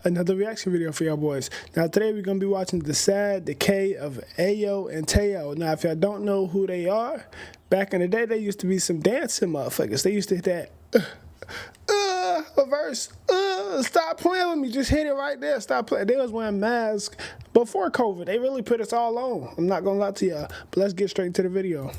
another reaction video for y'all boys. Now today we're gonna be watching the sad decay of Ayo and Teo. Now if y'all don't know who they are, back in the day they used to be some dancing motherfuckers. They used to hit that a verse, stop playing with me, just hit it right there, stop playing. They was wearing masks before COVID. They really put us all on. I'm not gonna lie to y'all, but let's get straight into the video.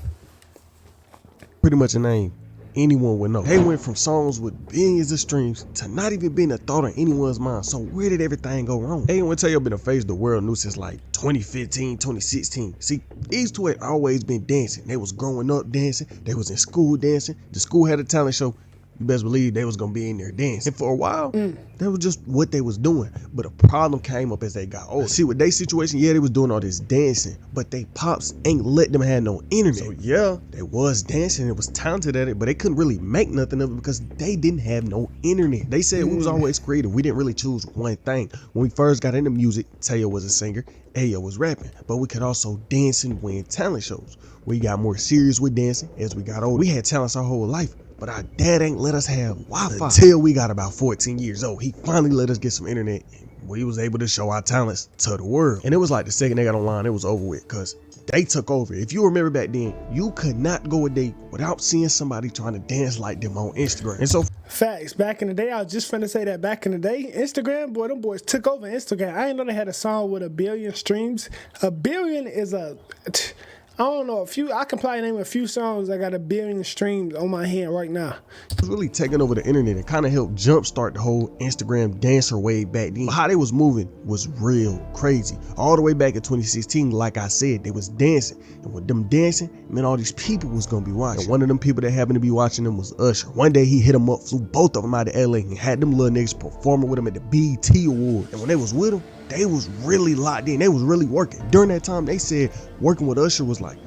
Pretty much a name anyone would know. They went from songs with billions of streams to not even being a thought on anyone's mind. So where did everything go wrong? Ayo and Teo been a face the world knew since like 2015, 2016. See, these two had always been dancing. They was growing up dancing. They was in school dancing. The school had a talent show. You best believe they was gonna be in there dancing. And for a while, that was just what they was doing. But a problem came up as they got older. See, with their situation, yeah, they was doing all this dancing, but they pops ain't let them have no internet. So yeah, they was dancing, they was talented at it, but they couldn't really make nothing of it because they didn't have no internet. They said we was always creative. We didn't really choose one thing. When we first got into music, Teo was a singer, Ayo was rapping, but we could also dance and win talent shows. We got more serious with dancing as we got older. We had talents our whole life, but our dad ain't let us have Wi-Fi until we got about 14 years old. He finally let us get some internet, and we was able to show our talents to the world. And it was like the second they got online, it was over with, because they took over. If you remember back then, you could not go a day without seeing somebody trying to dance like them on Instagram. And so Facts. Back in the day, I was just finna say that back in the day, Instagram, boy, them boys took over Instagram. I didn't know they had a song with 1 billion streams. 1 billion is I don't know, I can probably name a few songs that got 1 billion streams on my hand right now. it was really taking over the internet and kind of helped jumpstart the whole Instagram dancer wave back then. But how they was moving was real crazy. All the way back in 2016, like I said, they was dancing. And with them dancing, man, all these people was gonna be watching. And one of them people that happened to be watching them was Usher. One day he hit them up, flew both of them out of LA and had them little niggas performing with him at the BET Award. And when they was with him, they was really locked in. They was really working. During that time, they said working with Usher was like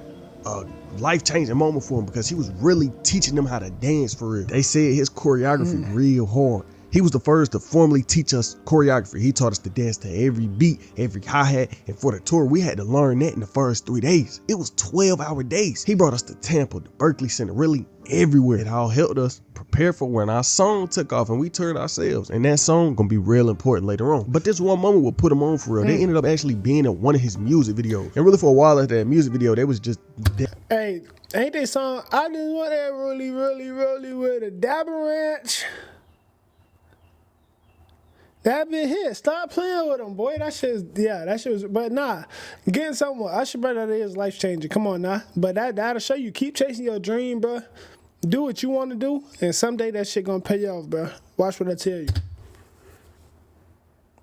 a life-changing moment for him because he was really teaching them how to dance for real. They said his choreography real hard. He was the first to formally teach us choreography. He taught us to dance to every beat, every hi-hat, and for the tour, we had to learn that in the first 3 days. It was 12-hour days. He brought us to Tampa, the Berkeley Center, really everywhere. It all helped us prepare for when our song took off and we toured ourselves. And that song gonna be real important later on. But this one moment will put him on for real. They ended up actually being in one of his music videos. And really for a while after that music video, they was just dead. Hey, ain't they song, I just want that really with a dabber ranch. That been hit. Stop playing with them, boy. That shit was, but nah, getting someone, Usher brother, that is life changing. Come on now. But that'll show you, keep chasing your dream, bro. Do what you want to do, and someday that shit gonna pay you off, bro. Watch what I tell you.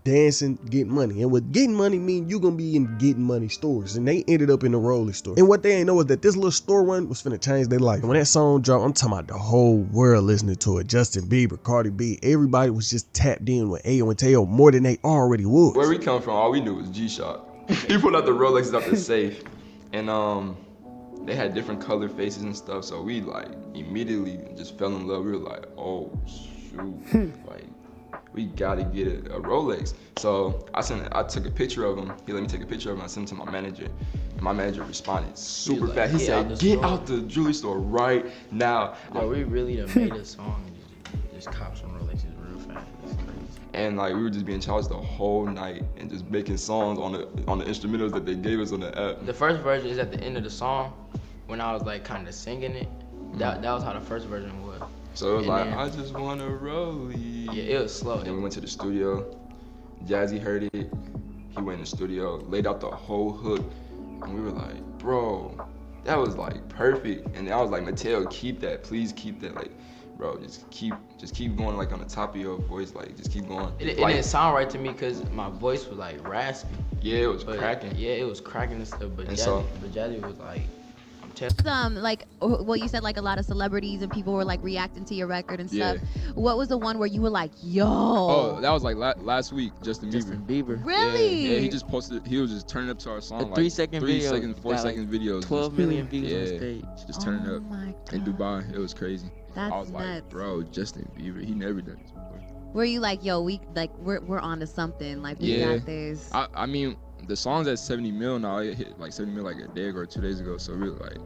Dancing, getting money. And what getting money mean, you gonna be in getting money stores. And they ended up in the Rolling store. And what they ain't know is that this little store run was finna change their life. And when that song dropped, I'm talking about the whole world listening to it. Justin Bieber, Cardi B, everybody was just tapped in with Ayo and Teo more than they already was. Where we come from, all we knew was G-Shock. He pulled out the Rolexes out the safe. And they had different color faces and stuff. So we like immediately just fell in love. We were like, oh shoot, like, we gotta get a Rolex. So I took a picture of him. He let me take a picture of him. I sent it to my manager. And my manager responded super fast. He said, get out the jewelry store right now. Bro, we really done made a song and just cops on Rolexes real fast. It's crazy. And like we were just being charged the whole night and just making songs on the instrumentals that they gave us on the app. The first version is at the end of the song when I was like kind of singing it. That was how the first version was. So it was like, I just want to rollie. Yeah, it was slow. Then we went to the studio. Jazzy heard it. He went in the studio, laid out the whole hook. And we were like, bro, that was like perfect. And I was like, Mateo, keep that. Please keep that. Like, bro, just keep going like on the top of your voice. Like, just keep going. It didn't sound right to me because my voice was like raspy. Yeah, it was cracking. Yeah, it was cracking and stuff. But Jazzy was like, like what you said, like a lot of celebrities and people were like reacting to your record and stuff. What was the one where you were like, yo? Oh, that was like last week, Justin Bieber. Really? Yeah, he just posted, he was just turning up to our song, a 3-second video, 4-second videos. 12 million views on stage. Just turning up in Dubai. It was crazy. That's I was nuts. like, bro, Justin Bieber, he never done this before. Were you like, yo, we're on to something, like we got this? I mean, the song's at 70 mil now. It hit like 70 mil like a day ago or 2 days ago. So really, like,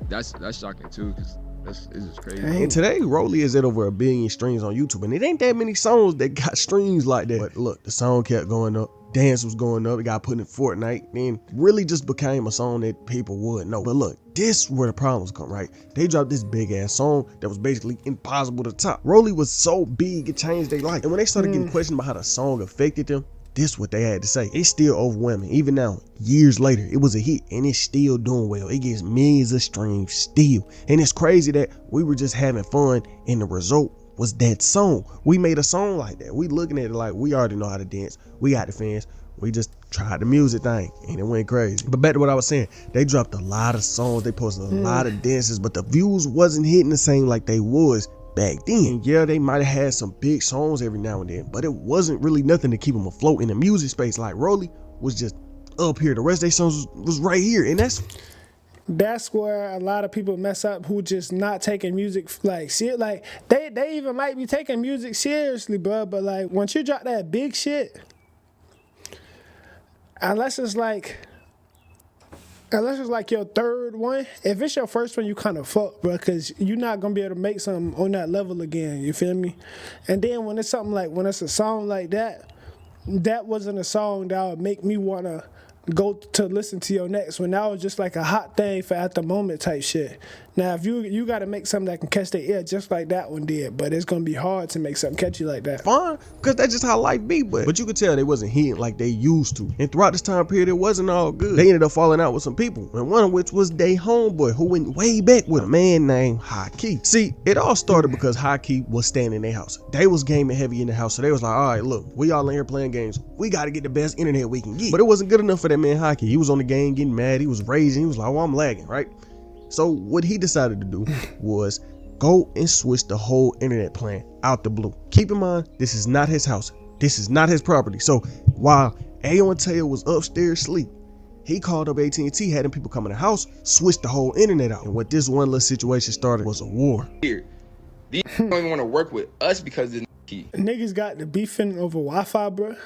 that's shocking too, because This is crazy. And today, Rolly is at over 1 billion streams on YouTube, and it ain't that many songs that got streams like that. But look, the song kept going up. Dance was going up. It got put in Fortnite. Then really just became a song that people would know. But look, this where the problems come, right? They dropped this big ass song that was basically impossible to top. Rolly was so big, it changed their life. And when they started getting questioned about how the song affected them, this what they had to say. It's still overwhelming. Even now, years later, it was a hit and it's still doing well. It gets millions of streams still. And it's crazy that we were just having fun and the result was that song. We made a song like that. We looking at it like we already know how to dance. We got the fans. We just tried the music thing and it went crazy. But back to what I was saying, they dropped a lot of songs. They posted a lot of dances, but the views wasn't hitting the same like they was back then. And yeah, they might have had some big songs every now and then, but it wasn't really nothing to keep them afloat in the music space. Like Rolly was just up here. The rest of their songs was right here. And that's where a lot of people mess up, who just not taking music like shit. Like they even might be taking music seriously, bro. But like once you drop that big shit, unless it's like your third one, if it's your first one, you kind of fuck, bro, because you're not gonna be able to make something on that level again. You feel me? And then when it's something like when it's a song like that, that wasn't a song that would make me wanna go to listen to your next one. That was just like a hot thing for at the moment type shit. Now, if you got to make something that can catch their ear just like that one did, but it's going to be hard to make something catchy like that. Fine, because that's just how life be. But you could tell they wasn't hitting like they used to. And throughout this time period, it wasn't all good. They ended up falling out with some people, and one of which was their homeboy, who went way back with a man named Haki. See, it all started because Haki was staying in their house. They was gaming heavy in the house, so they was like, all right, look, we all in here playing games. We got to get the best internet we can get. But it wasn't good enough for that man Haki. He was on the game getting mad. He was raging. He was like, oh, I'm lagging, right? So what he decided to do was go and switch the whole internet plan out the blue. Keep in mind, this is not his house. This is not his property. So while Ayo and Tayo was upstairs asleep, he called up AT&T, had them people come in the house, switched the whole internet out. And what this one little situation started was a war. Here, these don't even want to work with us because the niggas got the beefing over Wi-Fi, bro.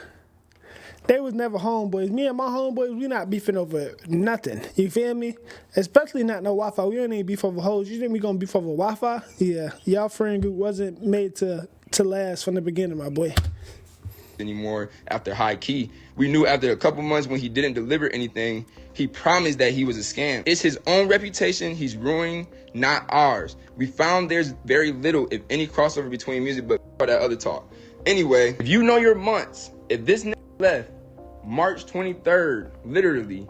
They was never homeboys. Me and my homeboys, we not beefing over nothing. You feel me? Especially not no Wi-Fi. We don't even beef over hoes. You think we gonna beef over Wi-Fi? Yeah. Y'all friend group wasn't made to last from the beginning, my boy. Anymore after High Key. We knew after a couple months when he didn't deliver anything, he promised that he was a scam. It's his own reputation he's ruining, not ours. We found there's very little, if any, crossover between music, but for that other talk. Anyway, if you know your months, if this nigga left March 23rd, literally,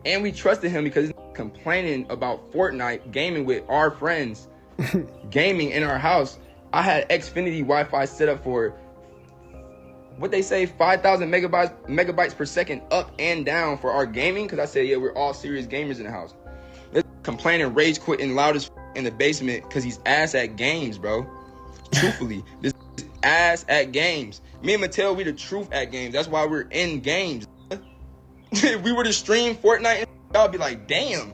and we trusted him because he's complaining about Fortnite gaming with our friends, gaming in our house. I had Xfinity Wi-Fi set up for what they say 5,000 megabytes per second up and down for our gaming, because I said, yeah, we're all serious gamers in the house. They're complaining, rage quitting loud as in the basement because he's ass at games, bro. Truthfully, this is ass at games. Me and Mattel, we the truth at games. That's why we're in games. If we were to stream Fortnite, y'all be like, damn,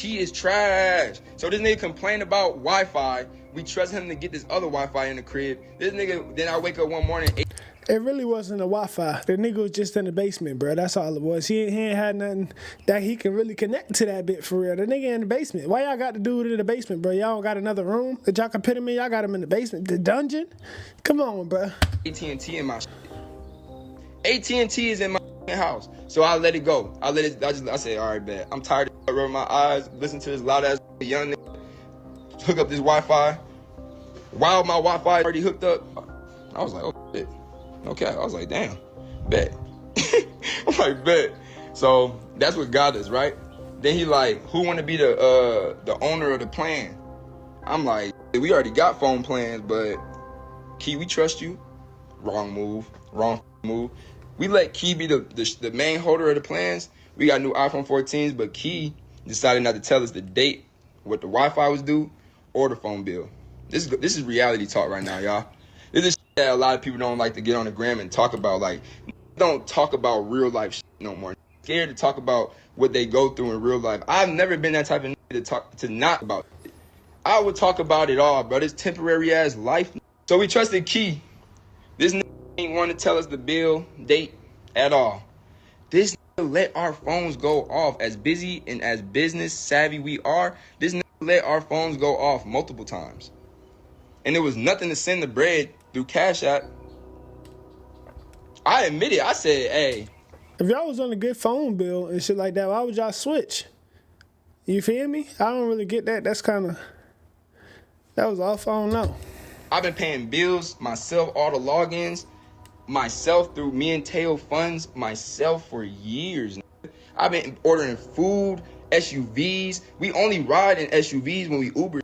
he is trash. So this nigga complain about Wi-Fi. We trust him to get this other Wi-Fi in the crib. This nigga, then I wake up one morning. It really wasn't a Wi-Fi. The nigga was just in the basement, bro. That's all it was. He ain't had nothing that he can really connect to that bit for real. The nigga in the basement. Why y'all got to do it in the basement, bro? Y'all don't got another room that y'all can put him in? Y'all got him in the basement? The dungeon? Come on, bro. AT&T in my shit. AT&T is in my house. So I let it go. I say, all right, bet. I'm tired of rubbing my eyes, listen to this loud ass young nigga hook up this Wi-Fi. While my Wi-Fi already hooked up, I was like, oh shit. Okay, I was like, damn, bet. I'm like, bet. So that's what got us, right? Then he like, who want to be the owner of the plan? I'm like, we already got phone plans, but Key, we trust you. Wrong move. We let Key be the main holder of the plans. We got new iPhone 14s, but Key decided not to tell us the date, what the Wi-Fi was due, or the phone bill. This is reality talk right now, y'all. This is that a lot of people don't like to get on the gram and talk about. Like, don't talk about real life shit no more. Scared to talk about what they go through in real life. I've never been that type of nigga to not about it. I would talk about it all, bro. This temporary ass life. So we trusted Key. This nigga ain't want to tell us the bill date at all. This nigga let our phones go off. As busy and as business savvy we are, this nigga let our phones go off multiple times. And there was nothing to send the bread through Cash App. I admit it. I said, hey. If y'all was on a good phone bill and shit like that, why would y'all switch? You feel me? I don't really get that. That was off. I don't know. I've been paying bills myself, all the logins, myself through me and Teo funds myself for years. I've been ordering food, SUVs. We only ride in SUVs when we Uber.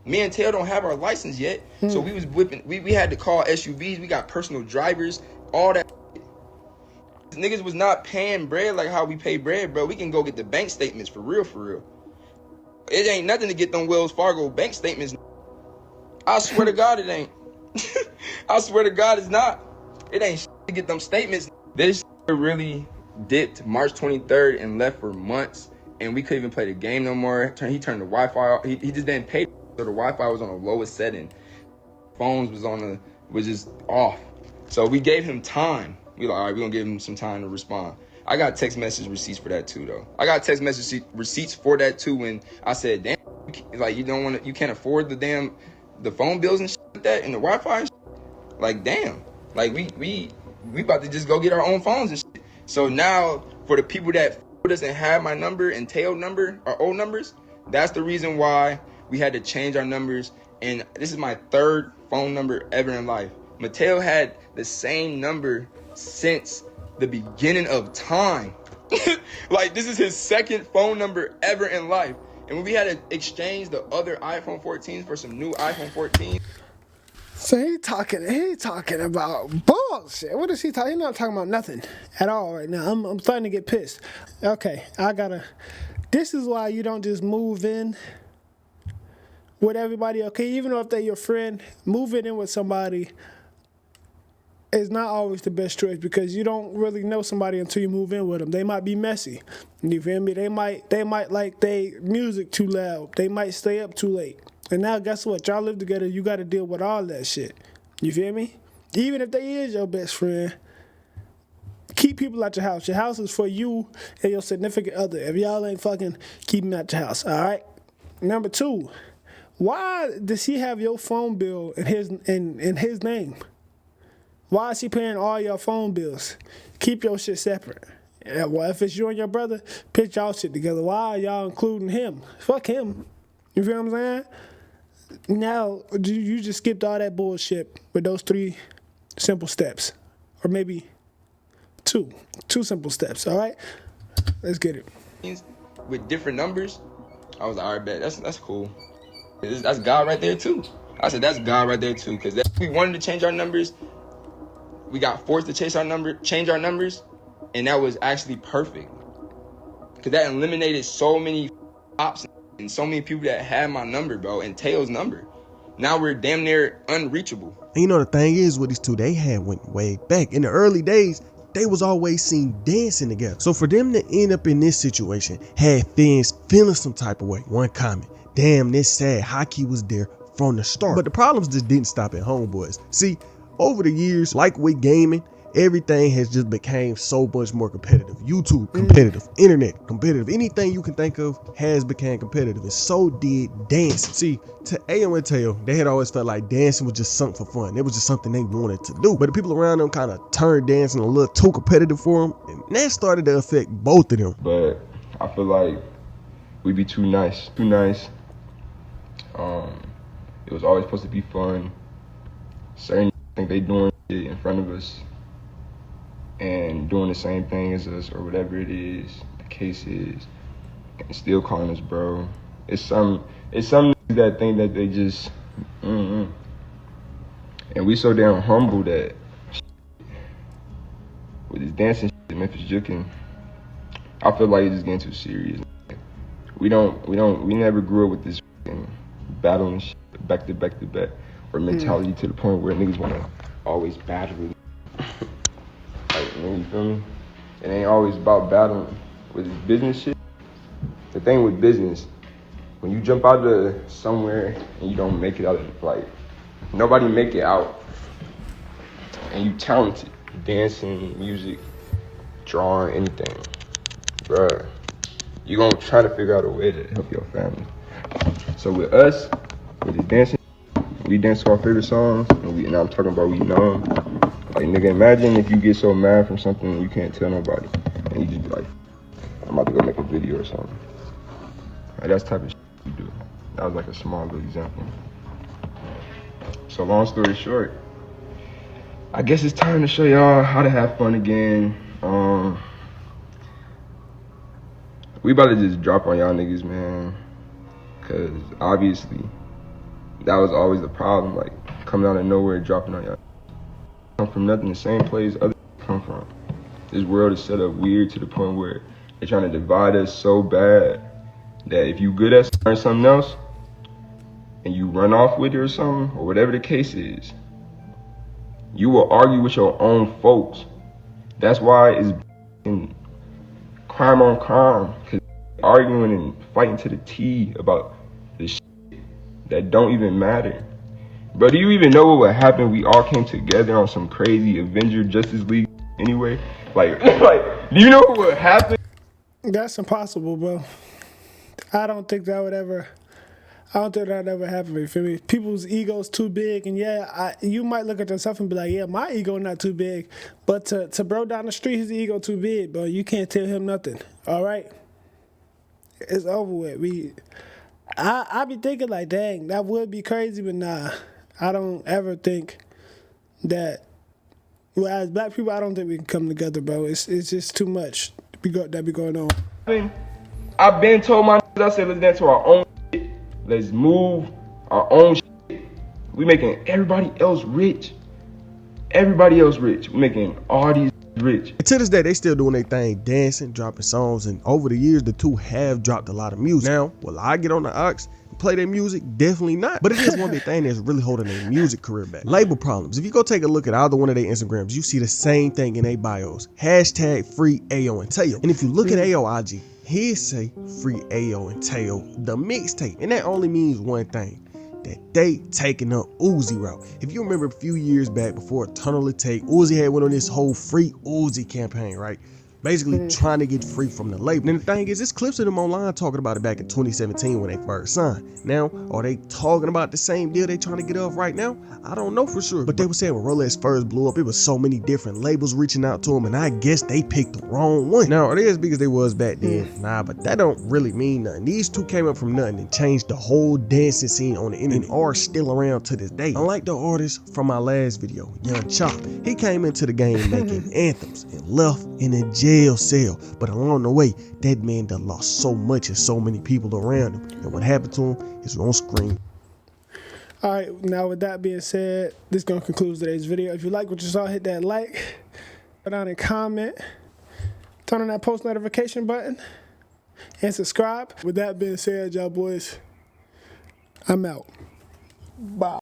Me and Teo don't have our license yet, so we was whipping. We had to call SUVs. We got personal drivers, all that. Niggas was not paying bread like how we pay bread, bro. We can go get the bank statements for real, for real. It ain't nothing to get them Wells Fargo bank statements. I swear to God it ain't. I swear to God it's not. It ain't shit to get them statements. This really dipped March 23rd and left for months, and we couldn't even play the game no more. He turned the Wi-Fi off. He just didn't pay, so the Wi-Fi was on the lowest setting. Phones was just off. So we gave him time. We like, all right, we're gonna give him some time to respond. I got text message receipts for that too, though. I got text message receipts for that too when I said, damn, like you can't afford the phone bills and shit like that and the Wi-Fi and shit. Like, damn. Like we about to just go get our own phones and shit. So now for the people that doesn't have my number and tail number, our old numbers, that's the reason why we had to change our numbers. And this is my third phone number ever in life. Mateo had the same number since the beginning of time. Like, this is his second phone number ever in life. And when we had to exchange the other iPhone 14s for some new iPhone 14s. So he talking about bullshit. What is he talking? He's not talking about nothing at all right now. I'm starting to get pissed. Okay, this is why you don't just move in with everybody, okay? Even though if they're your friend, moving in with somebody is not always the best choice because you don't really know somebody until you move in with them. They might be messy. You feel me? They might like their music too loud. They might stay up too late. And now guess what? Y'all live together, you got to deal with all that shit. You feel me? Even if they is your best friend, keep people at your house. Your house is for you and your significant other. If y'all ain't fucking, keep them at your house, all right? Number 2, why does he have your phone bill in his name? Why is he paying all your phone bills? Keep your shit separate. Yeah, well, if it's you and your brother, put y'all shit together. Why are y'all including him? Fuck him. You feel what I'm saying? Now, you just skipped all that bullshit with those 3 simple steps. Or maybe 2 simple steps, all right? Let's get it. With different numbers, I was like, all right, bet. That's cool. That's God right there, too. I said, that's God right there, too. Because we wanted to change our numbers. We got forced to change our numbers, and that was actually perfect. Because that eliminated so many options and so many people that had my number, bro, and Teo's number. Now we're damn near unreachable. And you know the thing is with these two, they went way back. In the early days, they was always seen dancing together. So for them to end up in this situation, had fans feeling some type of way. One comment, damn, this sad. Hockey was there from the start. But the problems just didn't stop at Homeboys. See, over the years, like with gaming, everything has just became so much more competitive. YouTube competitive, internet competitive, anything you can think of has become competitive, and so did dancing. See, to Ayo and Teo, they had always felt like dancing was just something for fun. It was just something they wanted to do. But the people around them kind of turned dancing a little too competitive for them, and that started to affect both of them. But I feel like we be too nice. It was always supposed to be fun. Certain think they doing shit in front of us and doing the same thing as us or whatever it is, the case is, and still calling us bro. It's some that think that they just, and we so damn humble that with this dancing shit, Memphis juking, I feel like it's just getting too serious. We never grew up with this battling shit back to back or mentality to the point where niggas wanna always battle with. Like, you feel me? It ain't always about battling with this business shit. The thing with business, when you jump out of somewhere and you don't make it out, like, nobody make it out, and you talented, dancing, music, drawing, anything, bruh, you gonna try to figure out a way to help your family. So with us, with the dancing, we dance to our favorite songs, and I'm talking about we know 'em. Like, nigga, imagine if you get so mad from something and you can't tell nobody, and you just be like, I'm about to go make a video or something. Like, that's the type of shit you do. That was like a small little example. So long story short, I guess it's time to show y'all how to have fun again. We about to just drop on y'all niggas, man. Cause obviously, that was always the problem, like coming out of nowhere and dropping on y'all. Come from nothing, the same place other come from. This world is set up weird to the point where they're trying to divide us so bad that if you good at something else and you run off with it or something, or whatever the case is, you will argue with your own folks. That's why it's crime on crime, cause arguing and fighting to the T about the shit that don't even matter. But do you even know what would happen? We all came together on some crazy Avenger Justice League anyway. Like, do you know what would happen? That's impossible, bro. I don't think that would ever happen. You feel me? People's egos too big, and you might look at yourself and be like, yeah, my ego not too big, but to bro down the street, his ego too big, bro. You can't tell him nothing. All right, it's over with. I be thinking like, dang, that would be crazy, but nah, I don't ever think that. Well, as black people, I don't think we can come together, bro. It's just too much that be going on. I've been told my I said let's dance to our own shit. Let's move our own shit. We making everybody else rich. Everybody else rich. We making all these rich. And to this day, they still doing their thing, dancing, dropping songs, and over the years, the two have dropped a lot of music. Now, will I get on the aux and play their music? Definitely not. But it is one big thing that's really holding their music career back. Label problems. If you go take a look at either one of their Instagrams, you see the same thing in their bios. Hashtag free Ayo and Tayo. And if you look at Ayo IG, he'd say free Ayo and Tayo, the mixtape. And that only means one thing, that they taking up Uzi route. If you remember a few years back before Tunnel of Take, Uzi had went on this whole free Uzi campaign, right? Basically trying to get free from the label. And the thing is, there's clips of them online talking about it back in 2017 when they first signed. Now, are they talking about the same deal they trying to get off right now? I don't know for sure. But they were saying when Rolex first blew up, it was so many different labels reaching out to them, and I guess they picked the wrong one. Now, are they as big as they was back then? Nah, but that don't really mean nothing. These two came up from nothing and changed the whole dancing scene on the internet and are still around to this day. Unlike the artist from my last video, Young Chop, he came into the game making anthems and left in a jail cell. But along the way, that man done lost so much and so many people around him. And what happened to him is on screen. All right, now with that being said, this is going to conclude today's video. If you like what you saw, hit that like, put down a comment, turn on that post notification button, and subscribe. With that being said, y'all boys, I'm out. Bye.